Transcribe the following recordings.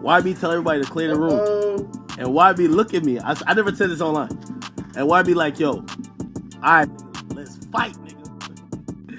YB tell everybody to clear the room. And YB look at me. I never said this online. And YB like, yo, all right, let's fight, nigga.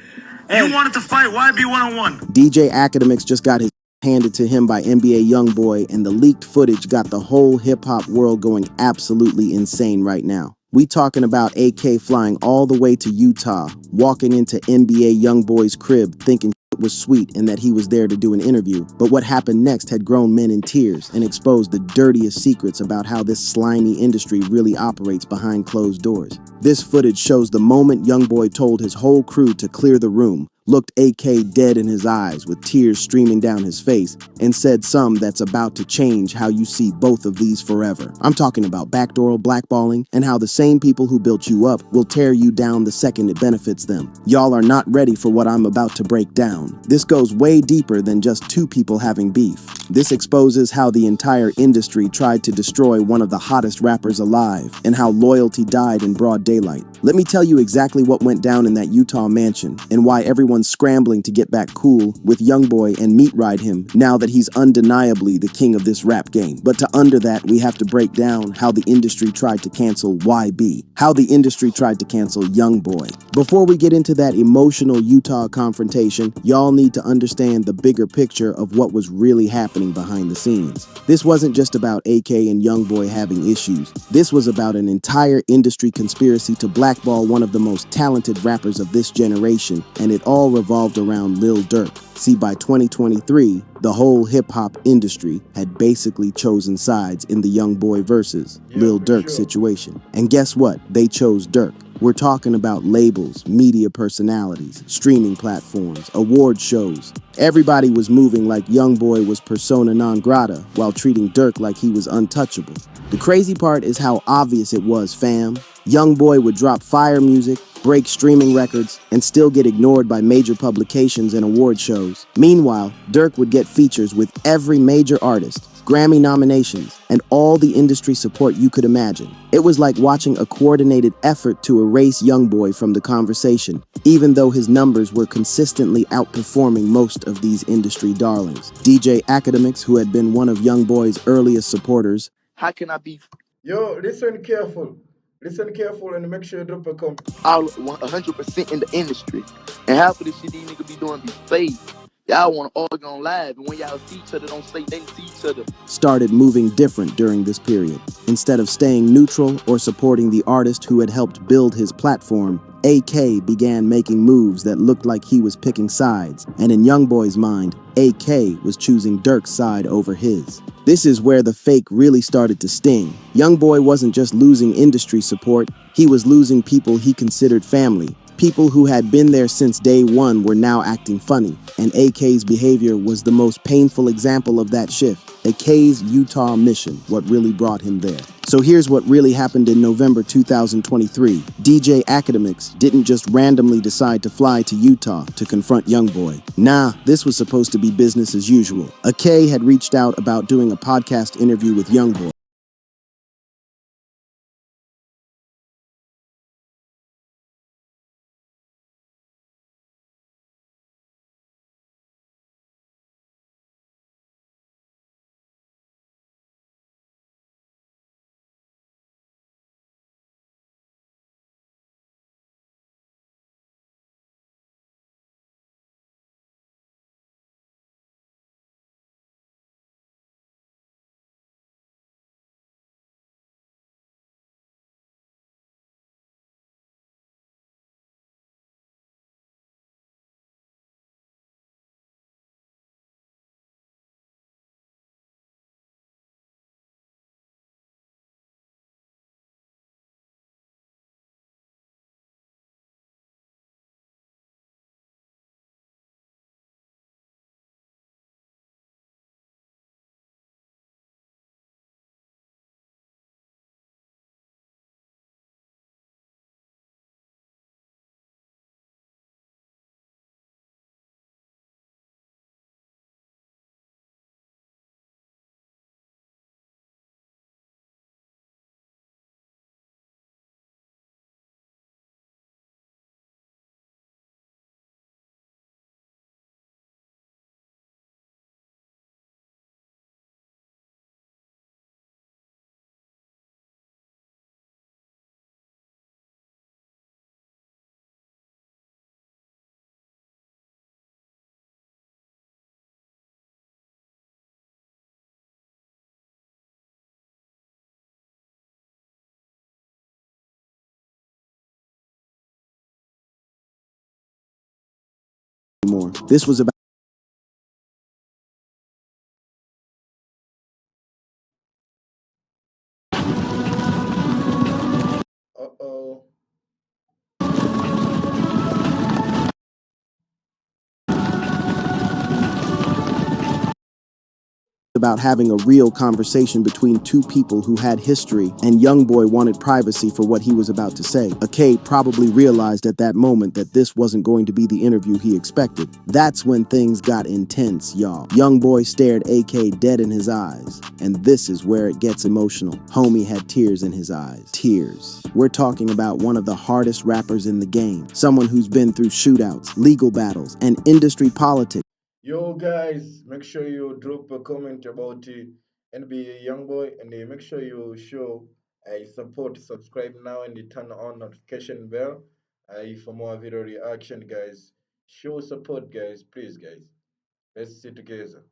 And you wanted to fight YB one-on-one. DJ Akademiks just got his handed to him by NBA Youngboy, and the leaked footage got the whole hip-hop world going absolutely insane right now. We talking about AK flying all the way to Utah, walking into NBA Youngboy's crib thinking it was sweet and that he was there to do an interview. But what happened next had grown men in tears and exposed the dirtiest secrets about how this slimy industry really operates behind closed doors. This footage shows the moment Youngboy told his whole crew to clear the room, looked AK dead in his eyes with tears streaming down his face, and said some that's about to change how you see both of these forever. I'm talking about backdoor blackballing and how the same people who built you up will tear you down the second it benefits them. Y'all are not ready for what I'm about to break down. This goes way deeper than just two people having beef. This exposes how the entire industry tried to destroy one of the hottest rappers alive and how loyalty died in broad daylight. Let me tell you exactly what went down in that Utah mansion and why everyone's scrambling to get back cool with Youngboy and meat ride him now that he's undeniably the king of this rap game. But to under that, we have to break down how the industry tried to cancel YB, how the industry tried to cancel Youngboy. Before we get into that emotional Utah confrontation, y'all need to understand the bigger picture of what was really happening behind the scenes. This wasn't just about AK and Youngboy having issues. This was about an entire industry conspiracy to blackball one of the most talented rappers of this generation, and it all revolved around Lil Durk. See, by 2023, the whole hip-hop industry had basically chosen sides in the Youngboy versus Lil Durk situation. And guess what? They chose Durk. We're talking about labels, media personalities, streaming platforms, award shows. Everybody was moving like Youngboy was persona non grata while treating Durk like he was untouchable. The crazy part is how obvious it was, fam. Youngboy would drop fire music, break streaming records, and still get ignored by major publications and award shows. Meanwhile, Durk would get features with every major artist, Grammy nominations, and all the industry support you could imagine. It was like watching a coordinated effort to erase Youngboy from the conversation, even though his numbers were consistently outperforming most of these industry darlings. DJ Akademiks, who had been one of Youngboy's earliest supporters, how can I be Yo, listen careful. Listen careful and make sure you drop a comment. all 100% in the industry, and half of the shit these niggas be doing be fake. Y'all want to argue on live, and when y'all see each other, don't say nothing to each other. Started moving different during this period. Instead of staying neutral or supporting the artist who had helped build his platform, AK began making moves that looked like he was picking sides, and in Youngboy's mind, AK was choosing Durk's side over his. This is where the fake really started to sting. Youngboy wasn't just losing industry support, he was losing people he considered family. People who had been there since day one were now acting funny, and AK's behavior was the most painful example of that shift. AK's Utah mission, what really brought him there. So here's what really happened in November 2023. DJ Akademiks didn't just randomly decide to fly to Utah to confront Youngboy. Nah, this was supposed to be business as usual. AK had reached out about doing a podcast interview with Youngboy. anymore. This was about Uh-oh. having a real conversation between two people who had history, and Youngboy wanted privacy for what he was about to say. AK probably realized at that moment that this wasn't going to be the interview he expected. That's when things got intense, y'all. Youngboy stared AK dead in his eyes, and this is where it gets emotional. Homie had tears in his eyes. Tears. We're talking about one of the hardest rappers in the game, someone who's been through shootouts, legal battles, and industry politics. Yo, guys, make sure you drop a comment about NBA Youngboy and make sure you show support, subscribe now and turn on notification bell for more video reaction, guys. Show support, guys, please, guys. Let's see together.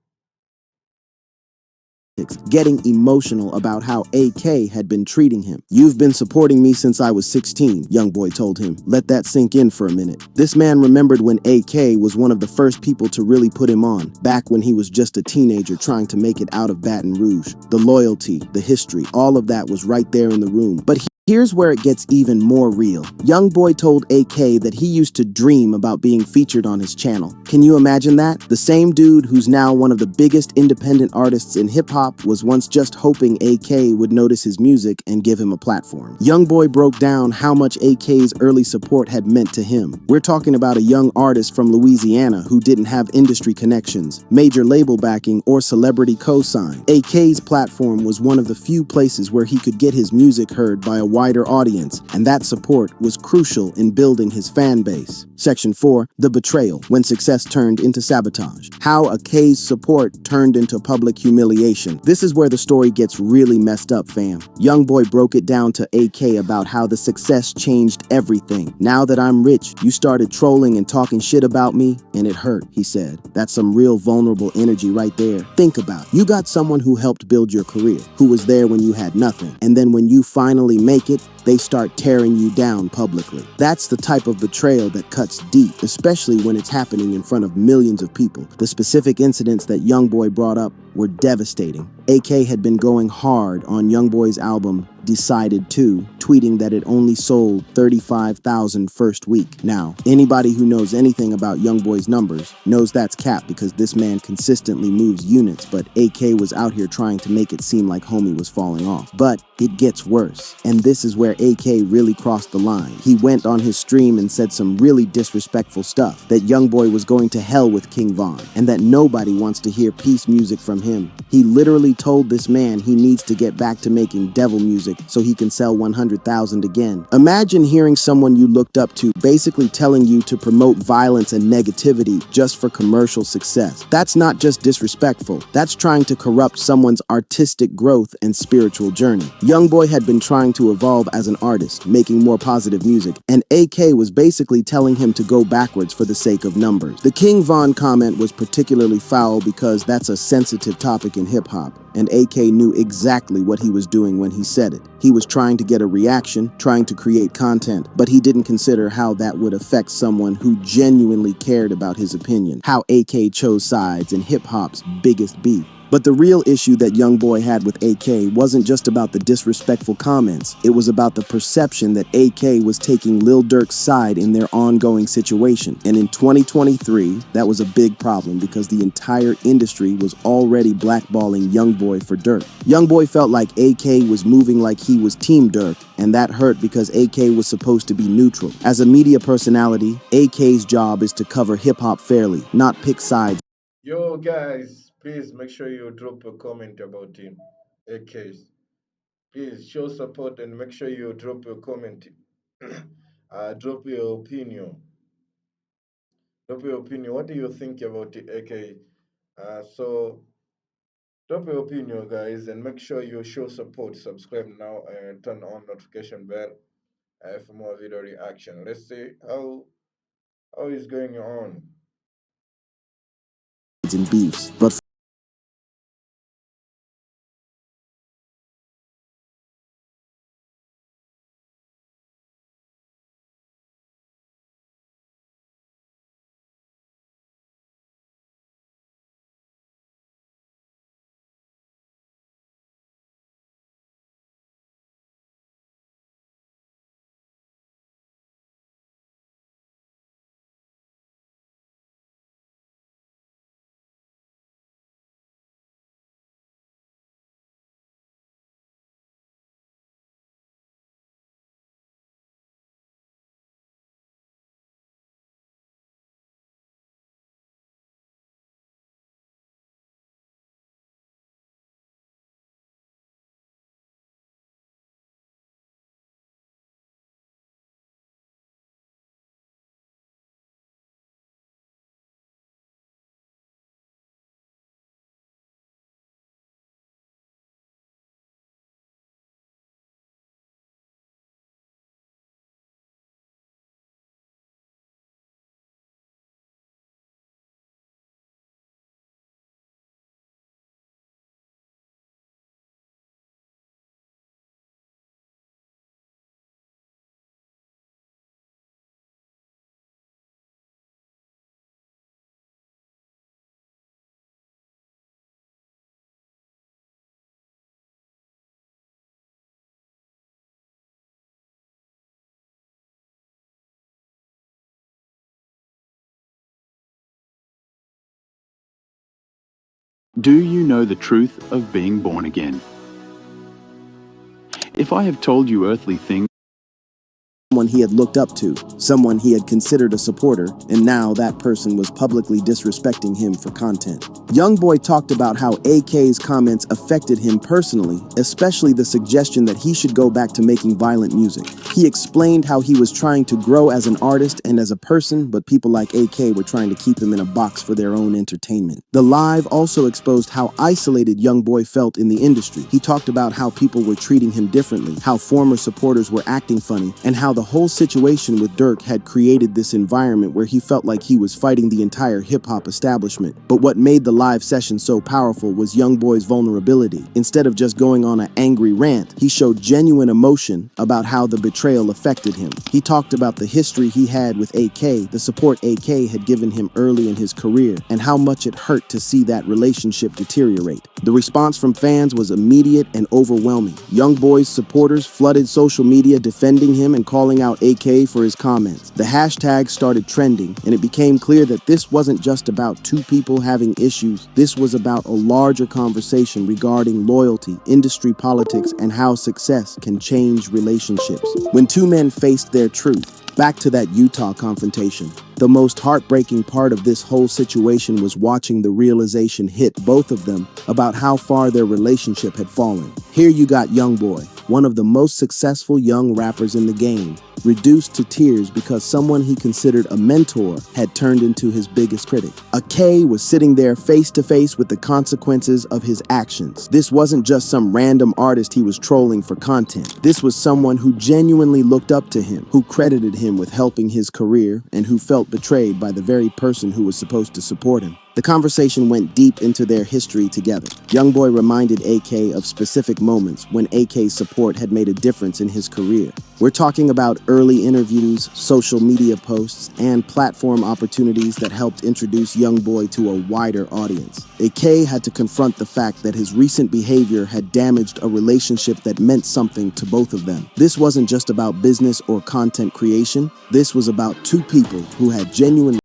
Getting emotional about how AK had been treating him. "You've been supporting me since I was 16, Youngboy told him. Let that sink in for a minute. This man remembered when AK was one of the first people to really put him on, back when he was just a teenager trying to make it out of Baton Rouge. The loyalty, the history, all of that was right there in the room. But here's where it gets even more real. Youngboy told AK that he used to dream about being featured on his channel. Can you imagine that? The same dude who's now one of the biggest independent artists in hip-hop was once just hoping AK would notice his music and give him a platform. Youngboy broke down how much AK's early support had meant to him. We're talking about a young artist from Louisiana who didn't have industry connections, major label backing, or celebrity co-sign. AK's platform was one of the few places where he could get his music heard by a wider audience, and that support was crucial in building his fan base. Section 4, the betrayal, when success turned into sabotage. How AK's support turned into public humiliation. This is where the story gets really messed up, fam. Youngboy broke it down to AK about how the success changed everything. "Now that I'm rich, you started trolling and talking shit about me, and it hurt," he said. That's some real vulnerable energy right there. Think about it. You got someone who helped build your career, who was there when you had nothing, and then when you finally make it, they start tearing you down publicly. That's the type of betrayal that cuts deep, especially when it's happening in front of millions of people. The specific incidents that Youngboy brought up were devastating. AK had been going hard on Youngboy's album Decided To, tweeting that it only sold 35,000 first week. Now, anybody who knows anything about Youngboy's numbers knows that's cap because this man consistently moves units, but AK was out here trying to make it seem like homie was falling off. But it gets worse, and this is where AK really crossed the line. He went on his stream and said some really disrespectful stuff, that Youngboy was going to hell with King Von, and that nobody wants to hear peace music from him. He literally told this man he needs to get back to making devil music so he can sell 100,000 again. Imagine hearing someone you looked up to basically telling you to promote violence and negativity just for commercial success. That's not just disrespectful, that's trying to corrupt someone's artistic growth and spiritual journey. Youngboy had been trying to evolve as an artist, making more positive music, and AK was basically telling him to go backwards for the sake of numbers. The King Von comment was particularly foul because that's a sensitive topic in hip-hop, and AK knew exactly what he was doing when he said it. He was trying to get a reaction, trying to create content, but he didn't consider how that would affect someone who genuinely cared about his opinion, how AK chose sides in hip-hop's biggest beef. But the real issue that Youngboy had with AK wasn't just about the disrespectful comments. It was about the perception that AK was taking Lil Durk's side in their ongoing situation. And in 2023, that was a big problem because the entire industry was already blackballing Youngboy for Durk. Youngboy felt like AK was moving like he was Team Durk, and that hurt because AK was supposed to be neutral. As a media personality, AK's job is to cover hip-hop fairly, not pick sides. Yo, guys, please make sure you drop a comment about him. AKs. Please show support and make sure you drop a comment. Drop your opinion. Drop your opinion. What do you think about the AK? So drop your opinion, guys, and make sure you show support. Subscribe now and turn on notification bell for more video reaction. Let's see how is going on. And beefs, but Do you know the truth of being born again? If I have told you earthly things, someone he had looked up to, someone he had considered a supporter, and now that person was publicly disrespecting him for content. Youngboy talked about how AK's comments affected him personally, especially the suggestion that he should go back to making violent music. He explained how he was trying to grow as an artist and as a person, but people like AK were trying to keep him in a box for their own entertainment. The live also exposed how isolated Youngboy felt in the industry. He talked about how people were treating him differently, how former supporters were acting funny, and how the whole situation with Dirk had created this environment where he felt like he was fighting the entire hip-hop establishment. But what made the live session so powerful was Youngboy's vulnerability. Instead of just going on an angry rant, he showed genuine emotion about how the betrayal affected him. He talked about the history he had with AK, the support AK had given him early in his career, and how much it hurt to see that relationship deteriorate. The response from fans was immediate and overwhelming. Youngboy's supporters flooded social media defending him and calling out AK for his comments. The hashtag started trending, and it became clear that this wasn't just about two people having issues. This was about a larger conversation regarding loyalty, industry politics, and how success can change relationships. When two men faced their truth, back to that Utah confrontation, the most heartbreaking part of this whole situation was watching the realization hit both of them about how far their relationship had fallen. Here you got Youngboy, one of the most successful young rappers in the game, reduced to tears because someone he considered a mentor had turned into his biggest critic. AK was sitting there face to face with the consequences of his actions. This wasn't just some random artist he was trolling for content. This was someone who genuinely looked up to him, who credited him with helping his career, and who felt betrayed by the very person who was supposed to support him. The conversation went deep into their history together. Youngboy reminded AK of specific moments when AK's support had made a difference in his career. We're talking about early interviews, social media posts, and platform opportunities that helped introduce Youngboy to a wider audience. AK had to confront the fact that his recent behavior had damaged a relationship that meant something to both of them. This wasn't just about business or content creation. This was about two people who had genuine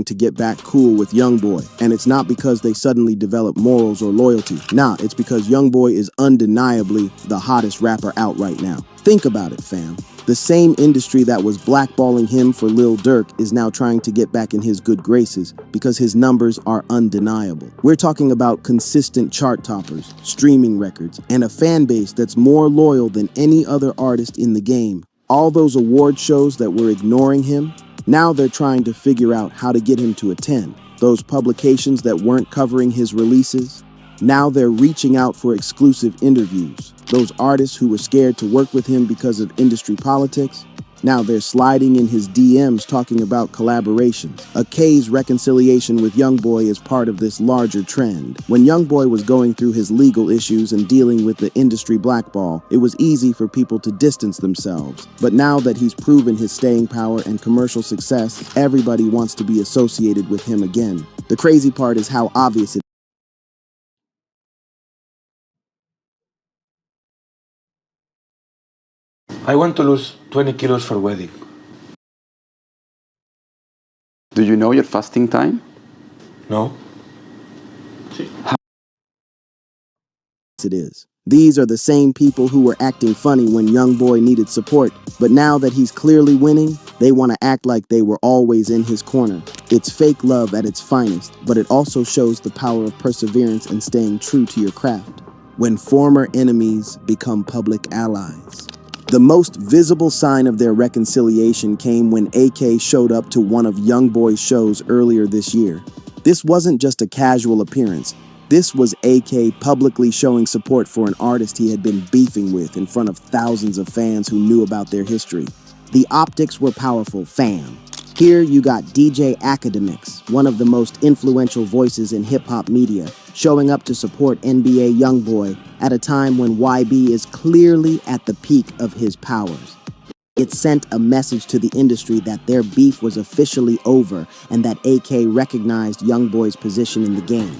to get back cool with Youngboy, and it's not because they suddenly develop morals or loyalty. Nah, it's because Youngboy is undeniably the hottest rapper out right now. Think about it, fam. The same industry that was blackballing him for Lil Durk is now trying to get back in his good graces because his numbers are undeniable. We're talking about consistent chart toppers, streaming records, and a fan base that's more loyal than any other artist in the game. All those award shows that were ignoring him, now they're trying to figure out how to get him to attend. Those publications that weren't covering his releases, now they're reaching out for exclusive interviews. Those artists who were scared to work with him because of industry politics, now they're sliding in his DMs talking about collaborations. Ak's reconciliation with Youngboy is part of this larger trend. When Youngboy was going through his legal issues and dealing with the industry blackball, it was easy for people to distance themselves. But now that he's proven his staying power and commercial success, everybody wants to be associated with him again. The crazy part is how obvious it I want to lose 20 kilos for wedding. Do you know your fasting time? No? is. These are the same people who were acting funny when Youngboy needed support, but now that he's clearly winning, they want to act like they were always in his corner. It's fake love at its finest, but it also shows the power of perseverance and staying true to your craft. When former enemies become public allies. The most visible sign of their reconciliation came when AK showed up to one of Youngboy's shows earlier this year. This wasn't just a casual appearance. This was AK publicly showing support for an artist he had been beefing with in front of thousands of fans who knew about their history. The optics were powerful, fam. Here you got DJ Akademiks, one of the most influential voices in hip-hop media, showing up to support NBA Youngboy at a time when YB is clearly at the peak of his powers. It sent a message to the industry that their beef was officially over and that AK recognized Youngboy's position in the game.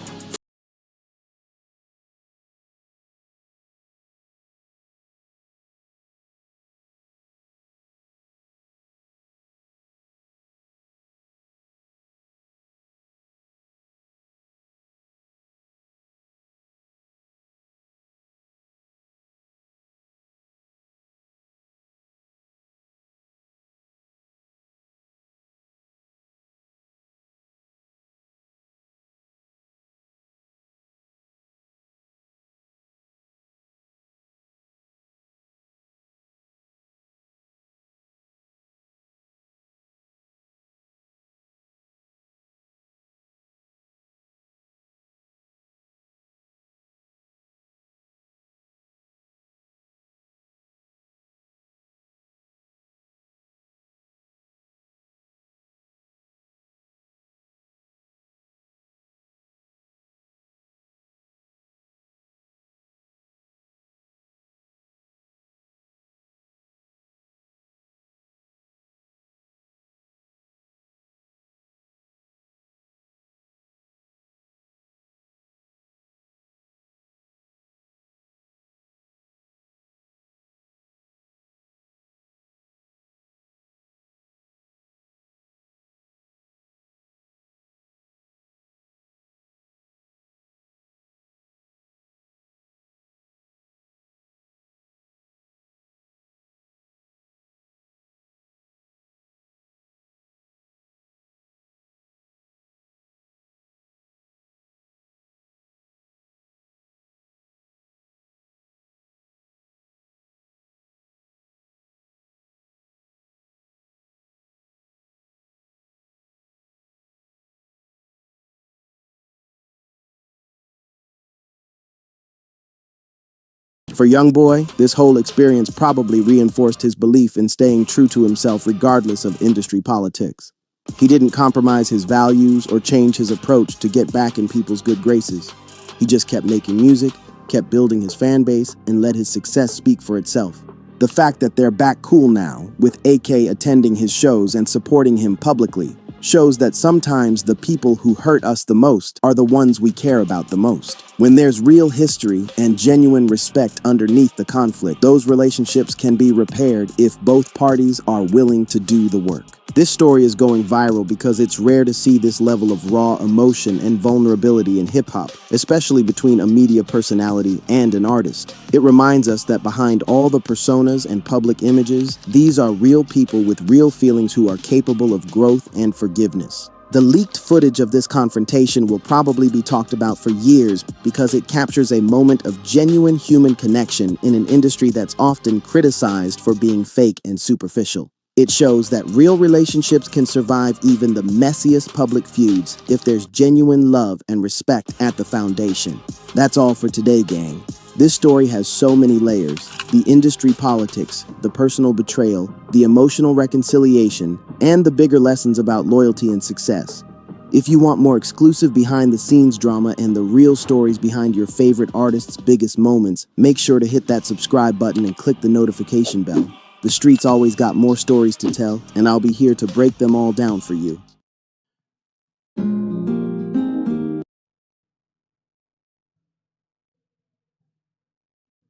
For Youngboy, this whole experience probably reinforced his belief in staying true to himself regardless of industry politics. He didn't compromise his values or change his approach to get back in people's good graces. He just kept making music, kept building his fan base, and let his success speak for itself. The fact that they're back cool now, with AK attending his shows and supporting him publicly, shows that sometimes the people who hurt us the most are the ones we care about the most. When there's real history and genuine respect underneath the conflict, those relationships can be repaired if both parties are willing to do the work. This story is going viral because it's rare to see this level of raw emotion and vulnerability in hip-hop, especially between a media personality and an artist. It reminds us that behind all the personas and public images, these are real people with real feelings who are capable of growth and forgiveness. The leaked footage of this confrontation will probably be talked about for years because it captures a moment of genuine human connection in an industry that's often criticized for being fake and superficial. It shows that real relationships can survive even the messiest public feuds if there's genuine love and respect at the foundation. That's all for today, gang. This story has so many layers: the industry politics, the personal betrayal, the emotional reconciliation, and the bigger lessons about loyalty and success. If you want more exclusive behind the scenes drama and the real stories behind your favorite artists' biggest moments, make sure to hit that subscribe button and click the notification bell. The streets always got more stories to tell, and I'll be here to break them all down for you.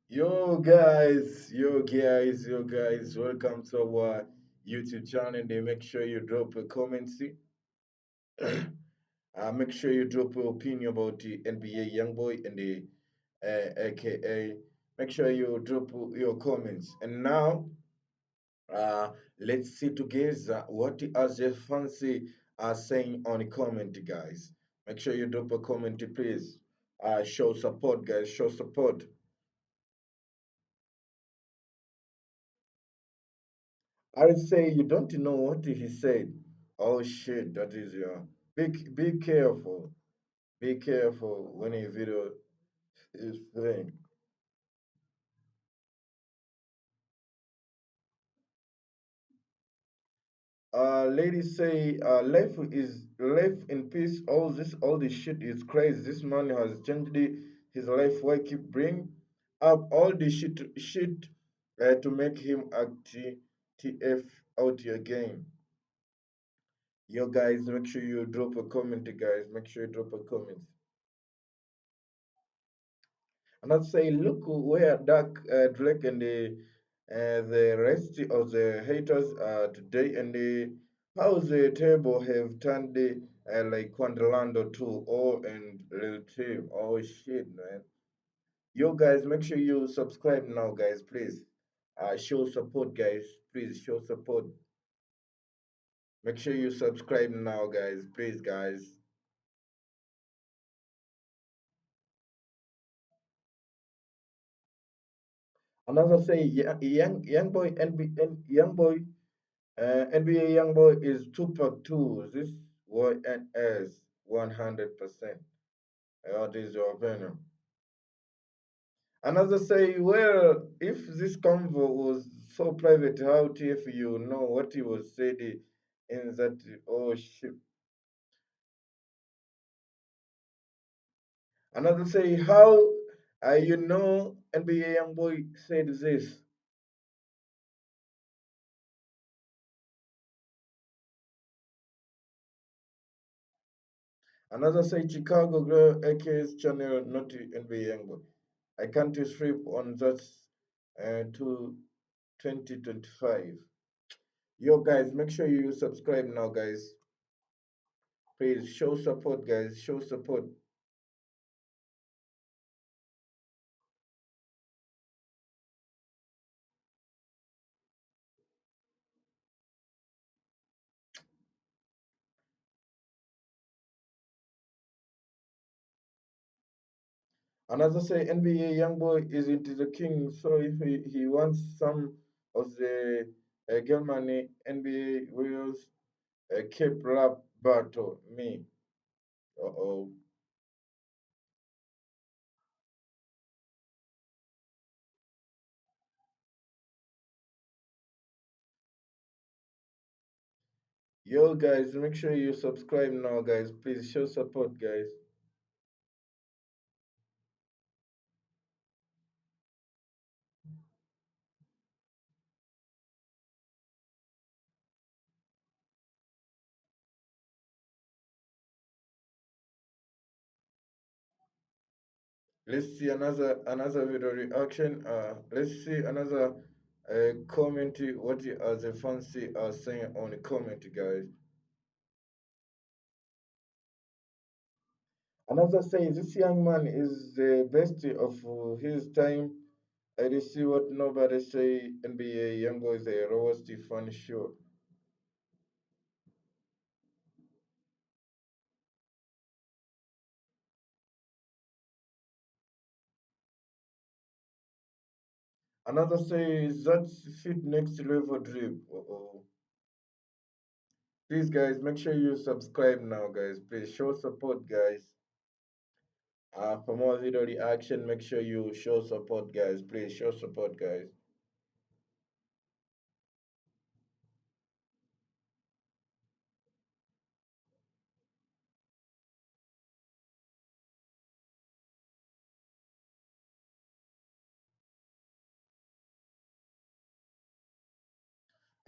Yo guys, welcome to our YouTube channel. And make sure you drop a comment. See, make sure you drop your opinion about the NBA Youngboy and the AKA. Make sure you drop your comments. And now, uh, let's see together what the other fancy are saying on the comment, guys. Make sure you drop a comment, please. Show support, guys. Show support. I say you don't know what he said. Oh shit, that is be careful. Be careful when a video is playing. Ladies say life in peace. All this shit is crazy. This man has changed his life. Why keep bring up all this shit to make him act TF out again? Yo guys, make sure you drop a comment, guys. Make sure you drop a comment. And I'd say, look where Dark Drake and the rest of the haters are today, and how the table have turned like Wonderland 2 or and Lil T. Oh shit, man. Yo, guys, make sure you subscribe now, guys, please. Show support, guys. Please show support. Make sure you subscribe now, guys. Please, guys. Another say, young boy, young boy. NBA Youngboy is Tupac too. This YNS 100%. What is your opinion? Another say, well, if this convo was so private, how if you know what he was said in that? Oh shit. Another say, how you know NBA Youngboy said this? Another say, Chicago girl, AK's channel, not NBA Youngboy. I can't sleep on that to 2025. Yo, guys, make sure you subscribe now, guys. Please show support, guys. Show support. Another say NBA Youngboy is into the king, so if he wants some of the girl money, NBA Warriors keep rap battle me. Uh-oh. Yo, guys, make sure you subscribe now, guys. Please show support, guys. Let's see another video reaction. Let's see another comment. What the fancy are saying on the comment, guys. Another says this young man is the best of his time. I did see what nobody say. NBA Youngboy is a rawest fun show. Another says that's fit next level drip. Uh-oh. Please, guys, make sure you subscribe now, guys. Please show support, guys. For more video reaction, make sure you show support, guys. Please show support, guys.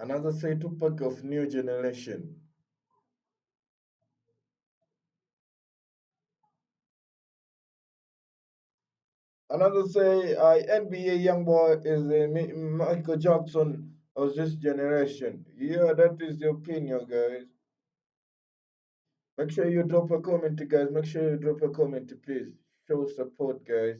Another say Tupac of new generation. Another say NBA Youngboy is a Michael Jackson of this generation. Yeah, that is the opinion, guys. Make sure you drop a comment, guys. Make sure you drop a comment, please. Show support, guys.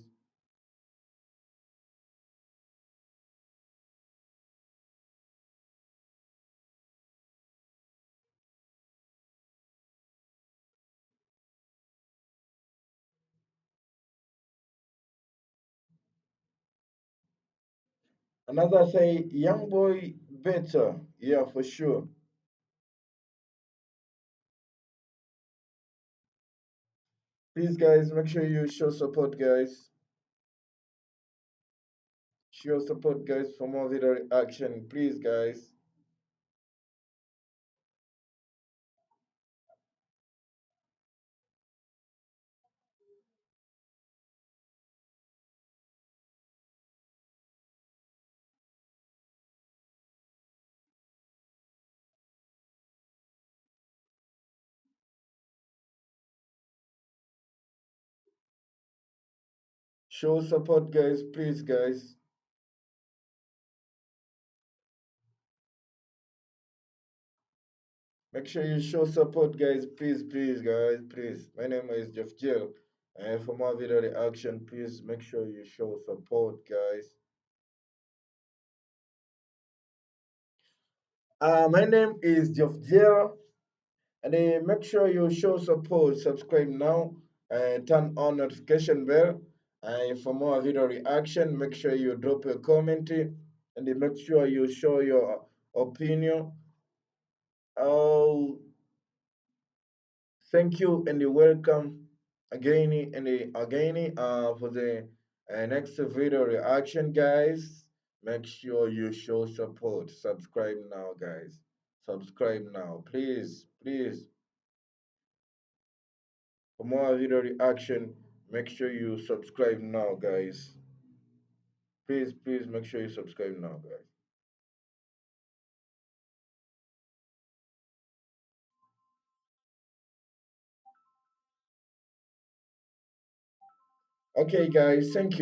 Another say Youngboy better. Yeah, for sure. Please, guys, make sure you show support, guys. Show support, guys, for more video reaction. Please, guys. Show support, guys. Please, guys. Make sure you show support, guys. Please, please, guys. Please. My name is Jeff Jill. And for more video reaction, please make sure you show support, guys. My name is Jeff Jill. And make sure you show support, subscribe now, and turn on notification bell. And for more video reaction, make sure you drop a comment and make sure you show your opinion. Oh, thank you and welcome again and again for the next video reaction, guys. Make sure you show support. Subscribe now, guys. Subscribe now, please, please. For more video reaction, make sure you subscribe now, guys. Please, please make sure you subscribe now, guys. Okay, guys, thank you.